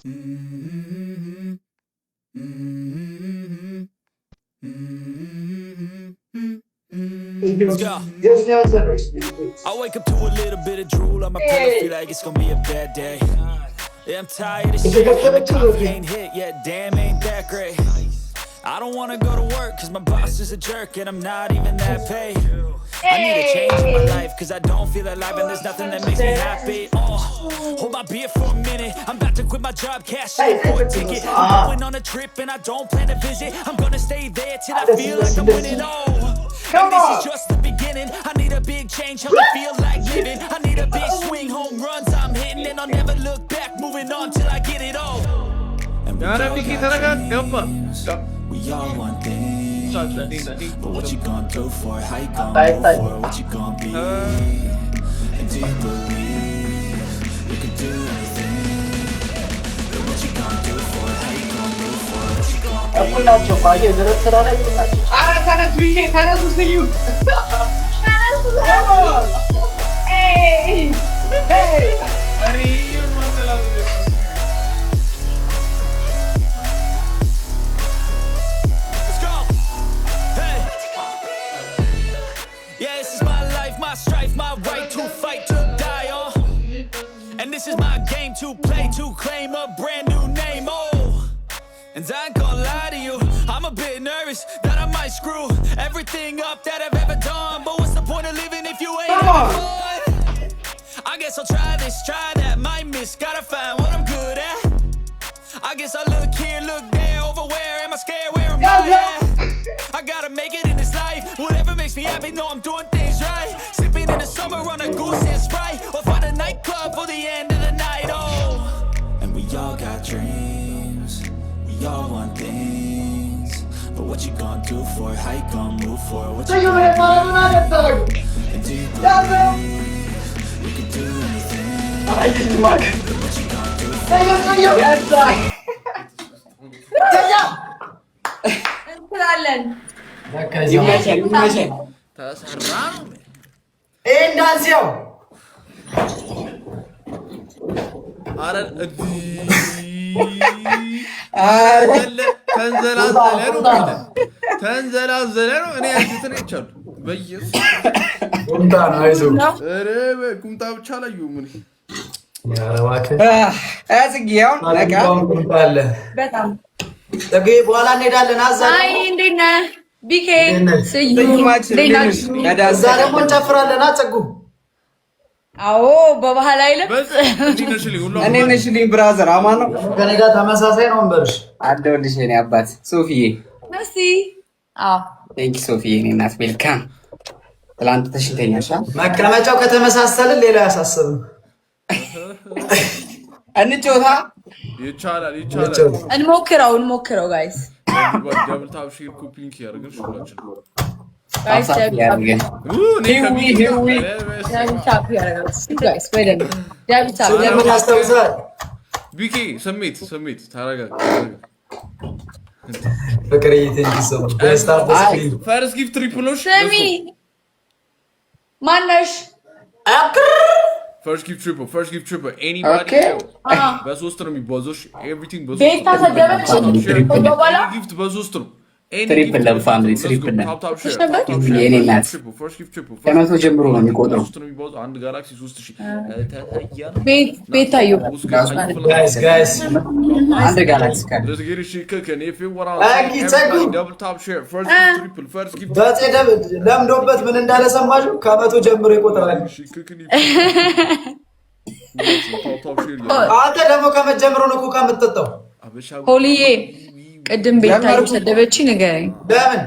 Let's go. I wake up to a little bit of drool on my pillow, feel like it's gonna be a bad day. Yeah, I'm tired of shit, and the coffee ain't hit yet, damn, ain't that great. I don't wanna go to work, cause my boss is a jerk, and I'm not even that paid. I need a change in my life, cause I don't feel alive, and there's nothing that makes me happy. Hold my beer for a minute, I'm about to quit my job, cash in for a ticket. I'm going on a trip, and I don't plan to visit. I'm gonna stay there till I feel like I'm winning, and this is just the beginning. I need a big change, help me feel like living. I need a big swing, home runs I'm hitting, and I'll never look back, moving on till I get it all. And we all want things, but what you gonna do for it? How you gonna move for it? What you gonna be? And do you believe you can do anything? But what you gonna do for it? How you gonna move for it? What you my strife, my right to fight, to die on. And this is my game to play, to claim a brand new name, And I ain't gonna lie to you, I'm a bit nervous that I might screw everything up that I've ever done. But what's the point of living if you ain't having fun? I guess I'll try this, try that, might miss, gotta find what I'm good at. I guess I look here, look there, over where am I scared, where am I at? I gotta make it in this life, whatever makes me happy, know I'm doing things right. Sipping in the summer on a goose and Sprite, or find a nightclub for the end of the night, And we all got dreams, we all want things, but what you gonna do for it? How you gonna move for it? What you gonna do? And do you believe you can do anything? But what you gonna do for it? እንላለን እንዳንሲው አረ ተንዘላዘለ ነው እኔ ያንተን ይቻሉ በየስ ቁምጣ ነው አይዞህ አረ ቁምጣ ብቻ ላይ ምን ያረዋከ አዝጊያው ነቃ ቁምጣለ በጣም ተገ በኋላ እንሄዳለን አዛኝ አይ እንዴና ቢኬ ስዩ እዛ ደግሞ እንጨፍራለን አጸጉ አዎ በባህላዊ ልብስ እኔ ነሽልኝ ብራዘር አማን ነው ከኔ ጋር ተመሳሳይ ነው እንበርሽ አደውልሽ የኔ አባት ሶፊዬ ነሲ አዎ ቴንክ ሶፊዬ እኔ እናት ዌልካም ትላንት ተሽተኛሻ መቀመጫው ከተመሳሰለ ሌላ ያሳስብም እንጮታ ይቻላል እንሞክረው ጋይስ ደብል ታፕ ሼር ኮፒንግ ያርገን ሹላችን ጋይስ ቢኬ ስሜት ታረጋጋ ፍቅር ይተንኪሶ ፈርስት ጊፍት ትሪፕሎሽ ሰሚ ማነሽ First gift triple. Anybody else? በሶስት ነው የሚባዛው everything በሶስት ቤታ ተደረች ወደኋላ gift በሶስት ነው ትሪፕል ለፋሚሊ ትሪፕል የኔ እናት ከመቶ ጀምሮ ነው የሚቆጥረው አንድ ጋላክሲ 3000 ቤታዩ ጋይስ አንድ ጋላክሲ ካለ let's get it cooking if it were double top share first gift ለምዶበት ምን እንዳለ ሰማችሁ ከመቶ ጀምሮ ይቆጥራል አንተ ደግሞ ከመጀመሩ ነው ኮካ የምትጠጣው ሆሊዬ ቅድም ቤታዩ ሰደበች ንገረኝ ለምን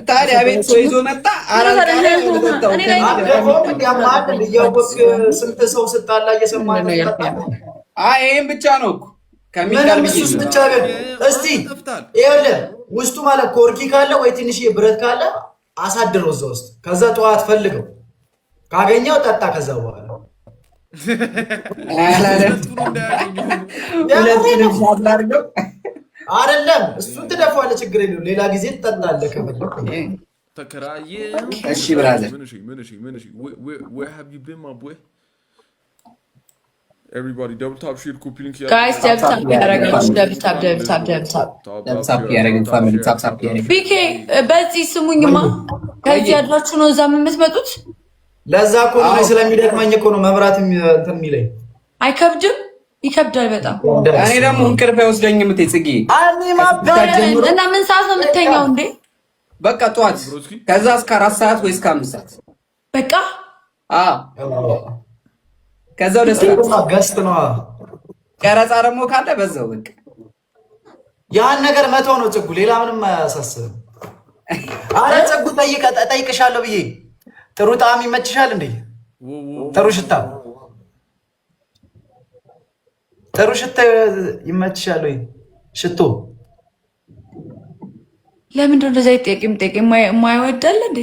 ታዲያ ቤት ሰው ይዞ መጣ አራንቃ ላይ ተጠጣው ስንት ሰው ስጣላ እየሰማኝ ነው አይ ይሄን ብቻ ነው እኮ ከሚቀር ውስጥ ብቻ እስቲ ይኸውልህ ውስጡ ማለት ኮርኪ ካለ ወይ ትንሽ ብረት ካለ አሳድረው እዛ ውስጥ ከዛ ጠዋት ፈልገው ካገኘው ጠጣ ከዛ በኋላ አይደለም እሱን ትደፋለህ ችግር የለውም ሌላ ጊዜ ትጠጣለህ ከፈለክ ተከራየ እሺ ብራዘር ምን እሺ where have you been my boy Everybody double tap share copy link here. Guys, double tap ያረጋችሁ double tap ያረጋችሁ ፋሚሊ ታፕ ያረጋችሁ ቢኬ በዚህ ስሙኝማ ከዚህ ያላችሁ ነው እዛ የምትመጡት ለዛ እኮ ነው ስለሚደክመኝ እኮ ነው መብራት እንትን የሚለኝ አይከብድም ይከብዳል በጣም እኔ ደግሞ እንቅልፍ አይወስደኝም ጽጌ እና ምን ሰዓት ነው የምትተኛው እንዴ በቃ ጠዋት ከዛ እስከ 4 ሰዓት ወይ እስከ 5 ሰዓት በቃ ከዛ ወደ ገስት ነው ቀረጻ ደግሞ ካለ በዛው በቃ ያን ነገር መተው ነው ጽጉ ሌላ ምንም አያሳስብም አረ ጽጉ ጠይቅሻለሁ ብዬ ጥሩ ጣዕም ይመችሻል እንዴ ጥሩ ሽታ ይመችሻል ወይ ሽቶ ለምንድን ነው እንደዚህ ጠይቂም የማይወዳል እንዴ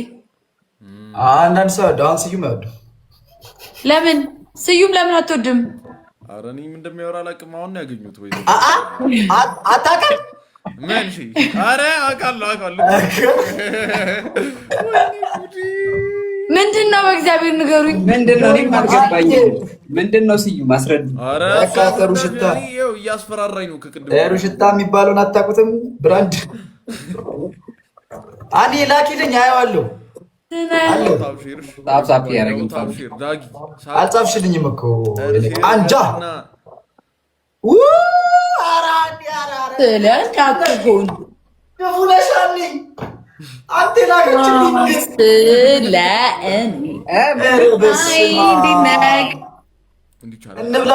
አንዳንድ ሰው ዳንስ ይመዱ ለምን ስዩም ለምን አትወድም ኧረ እኔም እንደሚያወራ አላውቅም አሁን ነው ያገኙት ወይ አታውቅም ምን እሺ ኧረ አውቃለሁ ምንድነው በእግዚአብሔር ንገሩኝ ምንድነው እኔም አልገባኝም ምንድነው ስዩም ማስረድ ኧረ ጥሩ ሽታ ይኸው እያስፈራራኝ ነው ከቅድም ጥሩ ሽታ የሚባለውን አታውቁትም ብራንድ አንዴ ላኪልኝ አየዋለሁ ታፕ ያረጋችሁ ዳጊ አልጻፍሽልኝም እኮ አንጃ ስለካኩን ደውለሻኒ አንተ ላከችልኝ ስለእኔ እንብላ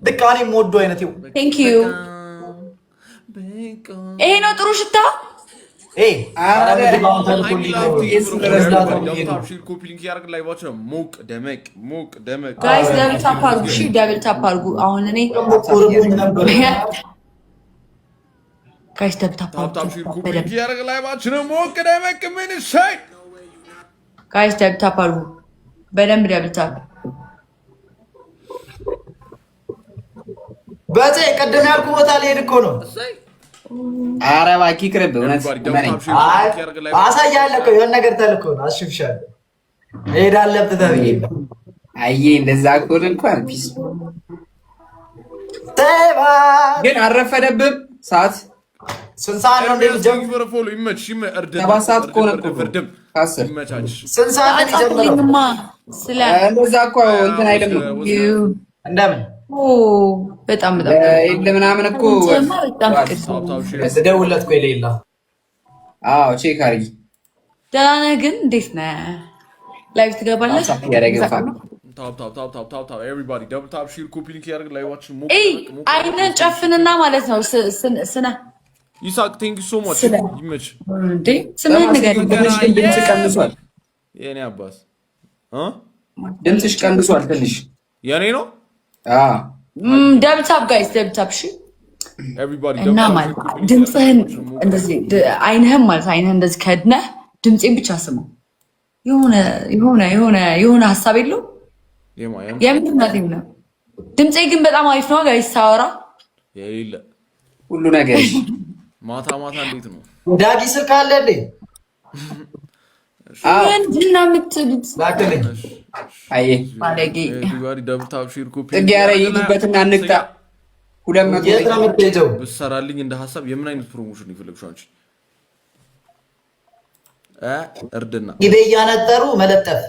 ድቃኔ ሞዶ አይነት ይው ቴንክ ዩ ይሄ ነው ጥሩ ሽታ ጋይስ ደብል ታፕ አድርጉ እሺ ደብል ታፕ አድርጉ አሁን እኔ ጋይስ ደብል ታፕ አድርጉ ጋይስ ደብል ታፕ አድርጉ በደንብ ደብል ታፕ በዜ ቀደም ያልኩ ቦታ ልሄድ እኮ ነው ኧረ እባክህ ቅርብ እውነት አሳያለሁ እኮ የሆነ ነገር ተልኮ ነው አሽፍሻለሁ መሄድ አለብህ ተብዬ አየ እንደዛ ከሆነ እንኳን ፒስ ግን አረፈደብህ ሰዓት ስንት ሰዓት ነው እንደጀምሮ ፎሎ ይመች ሰባት ሰዓት ከሆነ ስንት ሰዓት ይጀምራልማ ስለ እንደዛ እኮ እንትን አይደለም እንደምን በጣም ለምናምን እኮ ደውለት እኮ የሌላ አዎ ቼክ አድርጊ ደህና ነህ ግን እንዴት ነህ ላይቭ ትገባለህ አይነን ጨፍንና ማለት ነው ስነ ይሳቅ ቴንክ ዩ ሶ ማች ይመች እንዴ ስምህን ንገረኝ ድምፅሽ ቀንሷል የኔ አባስ ድምፅሽ ቀንሷል ትንሽ የኔ ነው ደብል ታፕ ጋይስ ደብል ታፕ እሺ እና ማለት ድምፅህን እንደዚህ አይንህም ማለት አይንህን እንደዚህ ከድነህ ድምፄን ብቻ ስማው የሆነ ሀሳብ የለው የምትናት ነው ድምፄ ግን በጣም አሪፍ ነው ጋይስ ሳወራ የሌለ ሁሉ ነገር ማታ እንዴት ነው ዳጊ ስልክ አለ እንዴ ምንድን ነው የምትሉት ላክልኝ አይ ባለጌ ደብል ታፕ ሼር ኮፒ ጥጊያረ ይሉበትና እንቅጣ 200 ብትሰራልኝ እንደ ሀሳብ የምን አይነት ፕሮሞሽን ይፈልግሻው አንቺ እርድና ይቤ እያነጠሩ መለጠፍ